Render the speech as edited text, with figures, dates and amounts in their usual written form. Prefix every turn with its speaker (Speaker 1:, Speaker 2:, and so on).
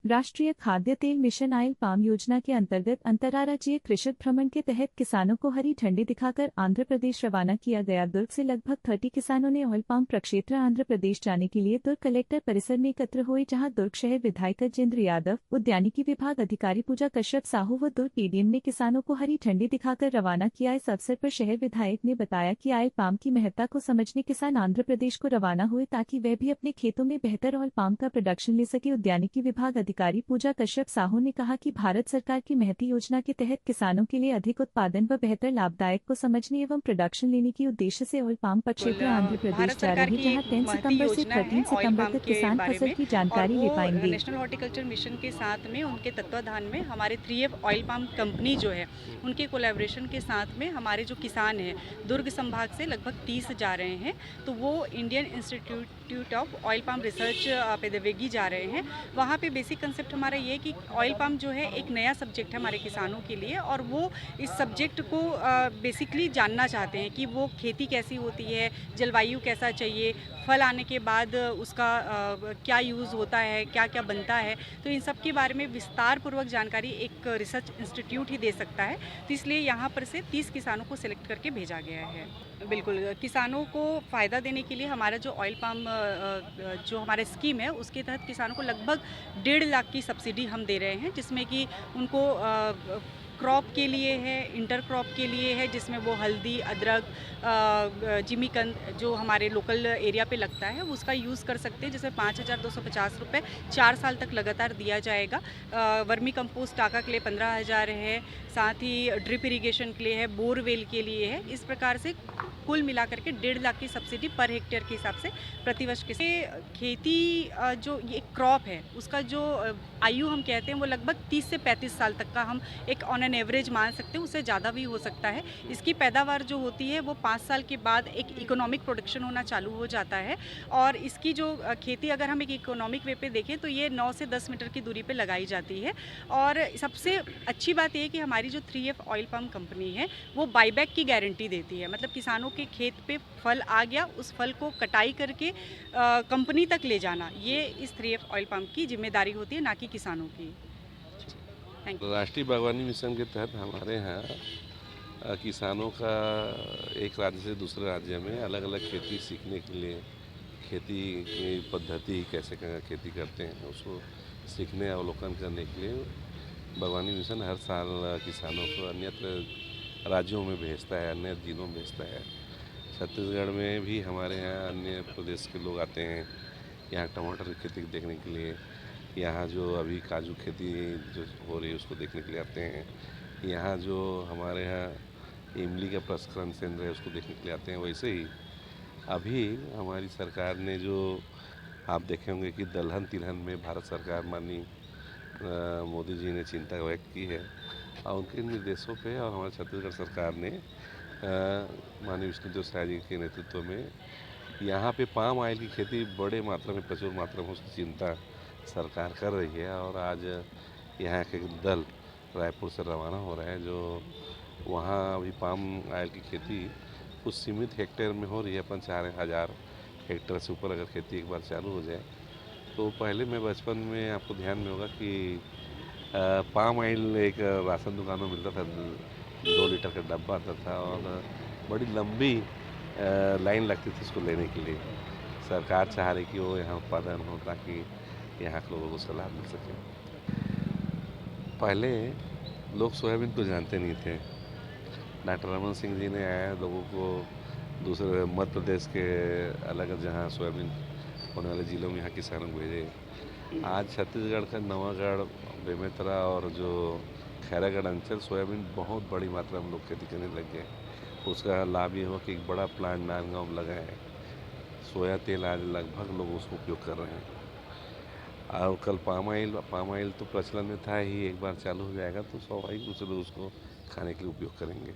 Speaker 1: राष्ट्रीय खाद्य तेल मिशन ऑयल पाम योजना के अंतर्गत अंतर्राज्यीय कृषक भ्रमण के तहत किसानों को हरी झंडी दिखाकर आंध्र प्रदेश रवाना किया गया। दुर्ग से लगभग 30 किसानों ने ऑयल पाम प्रक्षेत्र आंध्र प्रदेश जाने के लिए दुर्ग कलेक्टर परिसर में एकत्र हुए, जहां दुर्ग शहर विधायक गजेंद्र यादव, उद्यानिकी विभाग अधिकारी पूजा कश्यप साहू व दुर्ग पीडीएम ने किसानों को हरी झंडी दिखाकर रवाना किया। इस अवसर पर शहर विधायक ने बताया कि ऑयल पाम की महत्ता को समझने किसान आंध्र प्रदेश को रवाना हुए ताकि वह भी अपने खेतों में बेहतर ऑयल पाम का प्रोडक्शन ले सके। उद्यानिकी विभाग अधिकारी पूजा कश्यप साहू ने कहा कि भारत सरकार की महती योजना के तहत किसानों के लिए अधिक उत्पादन व बेहतर लाभदायक को समझने एवं प्रोडक्शन लेने के उद्देश्य से ऑयल पाम प्रक्षेत्र आंध्र प्रदेश जा रही, जहां 10 सितंबर से 13 सितंबर तक किसान फसल की जानकारी ले पाएंगे।
Speaker 2: नेशनल हॉर्टिकल्चर मिशन के साथ में उनके तत्वाधान में हमारे 3F ऑयल पाम कंपनी जो है उनके कोलैबोरेशन के साथ में हमारे जो किसान हैं दुर्ग संभाग से लगभग 30 जा रहे हैं, तो वो Indian Institute of Oil Palm Research Pedavegi जा रहे हैं। वहाँ पे बेसिक कंसेप्ट हमारा ये है कि ऑयल पाम जो है एक नया सब्जेक्ट है हमारे किसानों के लिए, और वो इस सब्जेक्ट को बेसिकली जानना चाहते हैं कि वो खेती कैसी होती है, जलवायु कैसा चाहिए, फल आने के बाद उसका क्या यूज़ होता है, क्या क्या बनता है, तो इन सब के बारे में विस्तार पूर्वक जानकारी एक रिसर्च इंस्टीट्यूट ही दे सकता है। तो इसलिए यहाँ पर से 30 किसानों को सिलेक्ट करके भेजा गया है। बिल्कुल, किसानों को फ़ायदा देने के लिए हमारा जो ऑयल पाम जो हमारा स्कीम है उसके तहत किसानों को लगभग 1.5 लाख की सब्सिडी हम दे रहे हैं, जिसमें कि उनको क्रॉप के लिए है, इंटर क्रॉप के लिए है, जिसमें वो हल्दी, अदरक, जिमीकंद जो हमारे लोकल एरिया पे लगता है उसका यूज़ कर सकते हैं, जिसमें 5,250 रुपये 4 साल तक लगातार दिया जाएगा। वर्मी कंपोस्ट टाका के लिए 15,000 है, साथ ही ड्रिप इरिगेशन के लिए है, बोरवेल के लिए है। इस प्रकार से कुल मिलाकर के 1.5 लाख की सब्सिडी पर हेक्टेयर के हिसाब से प्रतिवर्ष के खेती जो ये क्रॉप है उसका जो आयु हम कहते हैं वो लगभग 30 से 35 साल तक का हम एक ऑन एन एवरेज मान सकते हैं, उससे ज़्यादा भी हो सकता है। इसकी पैदावार जो होती है वो 5 साल के बाद एक इकोनॉमिक प्रोडक्शन होना चालू हो जाता है, और इसकी जो खेती अगर हम एक इकोनॉमिक वे पे देखें तो ये 9 से 10 मीटर की दूरी पे लगाई जाती है। और सबसे अच्छी बात ये है कि हमारी जो 3F ऑयल पाम कंपनी है वो बाईबैक की गारंटी देती है, मतलब किसानों के खेत पे फल आ गया, उस फल को कटाई करके कंपनी तक ले जाना, ये इस 3F ऑयल पाम की जिम्मेदारी होती है, ना कि किसानों की। Thank you.
Speaker 3: राष्ट्रीय बागवानी मिशन के तहत हमारे यहाँ किसानों का एक राज्य से दूसरे राज्य में अलग अलग खेती सीखने के लिए, खेती की पद्धति कैसे खेती करते हैं उसको सीखने अवलोकन करने के लिए बागवानी मिशन हर साल किसानों को अन्यत्र राज्यों में भेजता है, अन्य जिलों में भेजता है। छत्तीसगढ़ में भी हमारे यहाँ अन्य प्रदेश के लोग आते हैं यहाँ टमाटर की खेती देखने के लिए, यहाँ जो अभी काजू खेती जो हो रही है उसको देखने के लिए आते हैं, यहाँ जो हमारे यहाँ इमली का प्रसंस्करण केंद्र है उसको देखने के लिए आते हैं। वैसे ही अभी हमारी सरकार ने जो आप देखे होंगे कि दलहन तिलहन में भारत सरकार माननीय मोदी जी ने चिंता व्यक्त की है, और उनके निर्देशों पे और हमारे छत्तीसगढ़ सरकार ने माननीय विष्णुदेव साय जी के नेतृत्व में यहाँ पे पाम ऑयल की खेती बड़े मात्रा में, प्रचुर मात्रा में उसकी चिंता सरकार कर रही है। और आज यहाँ के दल रायपुर से रवाना हो रहे हैं, जो वहाँ अभी पाम ऑयल की खेती कुछ सीमित हेक्टेयर में हो रही है। अपन 4,000 हेक्टेयर से ऊपर अगर खेती एक बार चालू हो जाए तो पहले मैं बचपन में आपको ध्यान में होगा कि पाम ऑयल एक राशन दुकानों में मिलता था, 2 लीटर का डब्बा आता था और बड़ी लंबी लाइन लगती थी उसको लेने के लिए। सरकार चाह रही कि वो यहाँ उत्पादन हो ताकि यहाँ के लोगों को उसका लाभ मिल सके। पहले लोग सोयाबीन को जानते नहीं थे, डॉक्टर रमन सिंह जी ने आया लोगों को दूसरे मध्य प्रदेश के अलग जहाँ सोयाबीन होने वाले ज़िलों में यहाँ किसानों को भेजे। आज छत्तीसगढ़ का नवागढ़, बेमेतरा और जो खैरागढ़ अंचल सोयाबीन बहुत बड़ी मात्रा में लोग खेती करने लग गए। उसका लाभ ये हुआ कि एक बड़ा प्लांट नांदगांव में लगा है, सोया तेल आज लगभग लोग उसको उपयोग कर रहे हैं। और कल पाम ऑयल तो प्रचलन में था ही, एक बार चालू हो जाएगा तो स्वाभाविक रूप से लोग उसको खाने के लिए उपयोग करेंगे।